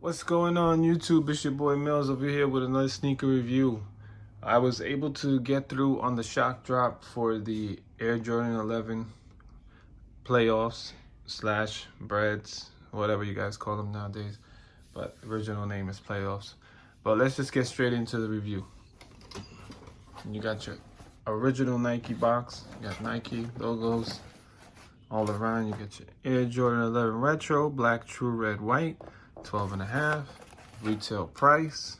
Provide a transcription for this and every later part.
What's going on YouTube? It's your boy Mills over here with another sneaker review. I was able to get through on the shock drop for the Air Jordan 11 playoffs slash Breds, whatever you guys call them nowadays, but original name is playoffs. But let's just get straight into the review. You got your original Nike box, you got Nike logos all around. You get your Air Jordan 11 Retro, black, true red, white, 12.5. Retail price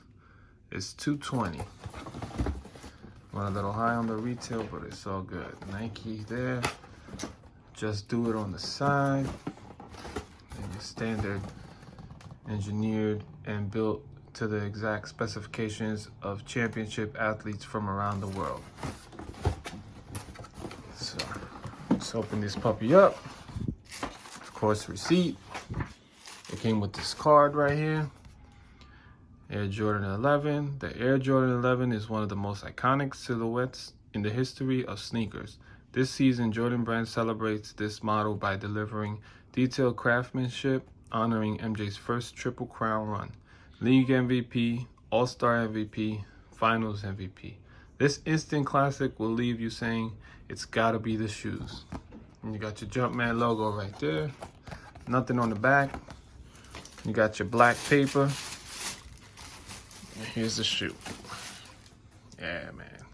is $220. Went a little high on the retail, but it's all good. Nike there. Just do it on the side. And your standard engineered and built to the exact specifications of championship athletes from around the world. So let's open this puppy up. Of course, receipt. It came with this card right here. Air Jordan 11. The Air Jordan 11 is one of the most iconic silhouettes in the history of sneakers. This season, Jordan Brand celebrates this model by delivering detailed craftsmanship, honoring MJ's first Triple Crown run. League MVP, All-Star MVP, Finals MVP. This instant classic will leave you saying, it's gotta be the shoes. And you got your Jumpman logo right there. Nothing on the back. You got your black paper. And here's the shoe. Yeah, man.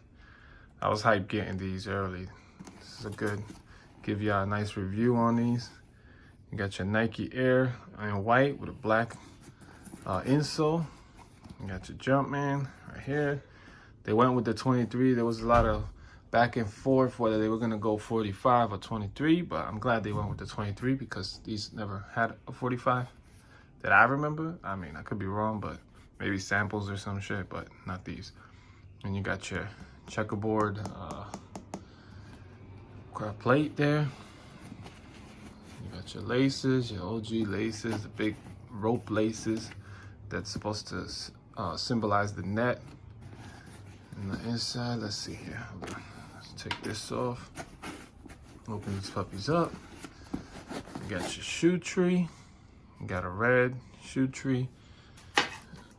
I was hyped getting these early. This is a good, give y'all a nice review on these. You got your Nike Air in white with a black insole. You got your Jumpman right here. They went with the 23. There was a lot of back and forth whether they were gonna go 45 or 23, but I'm glad they went with the 23 because these never had a 45 that I remember. I mean, I could be wrong, but maybe samples or some shit, but not these. And you got your checkerboard plate there. You got your laces, your OG laces, the big rope laces that's supposed to symbolize the net. And the inside, let's see here. Hold on. Let's take this off. Open these puppies up. You got your shoe tree. You got a red shoe tree.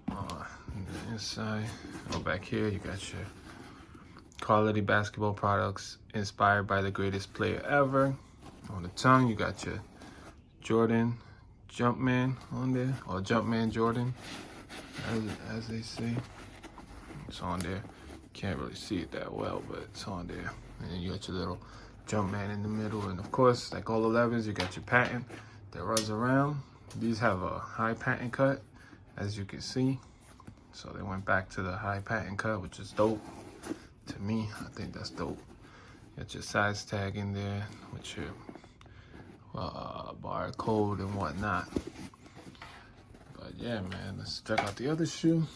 The inside, back here, you got your quality basketball products inspired by the greatest player ever. On the tongue, you got your Jordan Jumpman on there, or Jumpman Jordan, as they say. It's on there. Can't really see it that well, but it's on there. And then you got your little Jumpman in the middle. And of course, like all 11s, you got your patent that runs around. These have a high patent cut, as you can see. So they went back to the high patent cut, which is dope. To me, I think that's dope. Got your size tag in there with your barcode and whatnot. But yeah, man, let's check out the other shoe.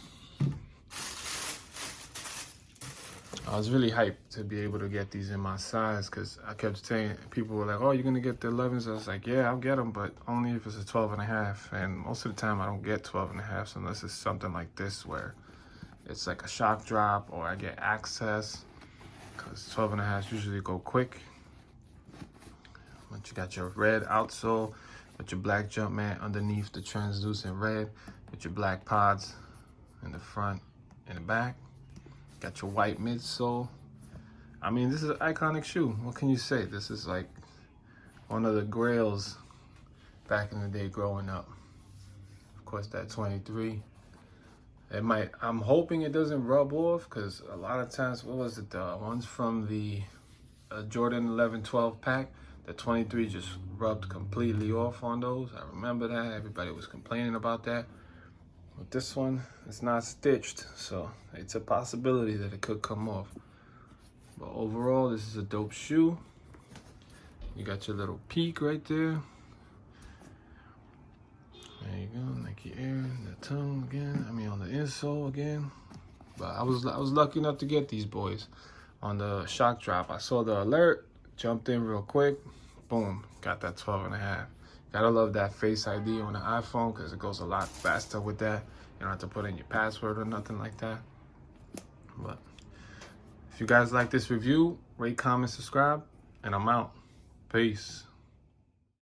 I was really hyped to be able to get these in my size because I kept saying, people were like, oh, you're going to get the 11s? I was like, yeah, I'll get them, but only if it's a 12.5. And most of the time I don't get 12.5 unless it's something like this where it's like a shock drop or I get access, because 12.5s usually go quick. But you got your red outsole with your black Jumpman underneath the translucent red with your black pods in the front and the back. Got your white midsole. I mean, this is an iconic shoe. What can you say? This is like one of the grails back in the day growing up. Of course, that 23. It might, I'm hoping it doesn't rub off because a lot of times, what was it? The ones from the Jordan 11 12 pack, the 23 just rubbed completely off on those. I remember that. Everybody was complaining about that. But this one, it's not stitched, so it's a possibility that it could come off. But overall, this is a dope shoe. You got your little peak right there. There you go, Nike Air, the tongue again. I mean, on the insole again. But I was lucky enough to get these boys on the shock drop. I saw the alert, jumped in real quick, boom, got that 12.5. Gotta love that Face ID on the iPhone because it goes a lot faster with that. You don't have to put in your password or nothing like that. But if you guys like this review, rate, comment, subscribe, and I'm out. Peace.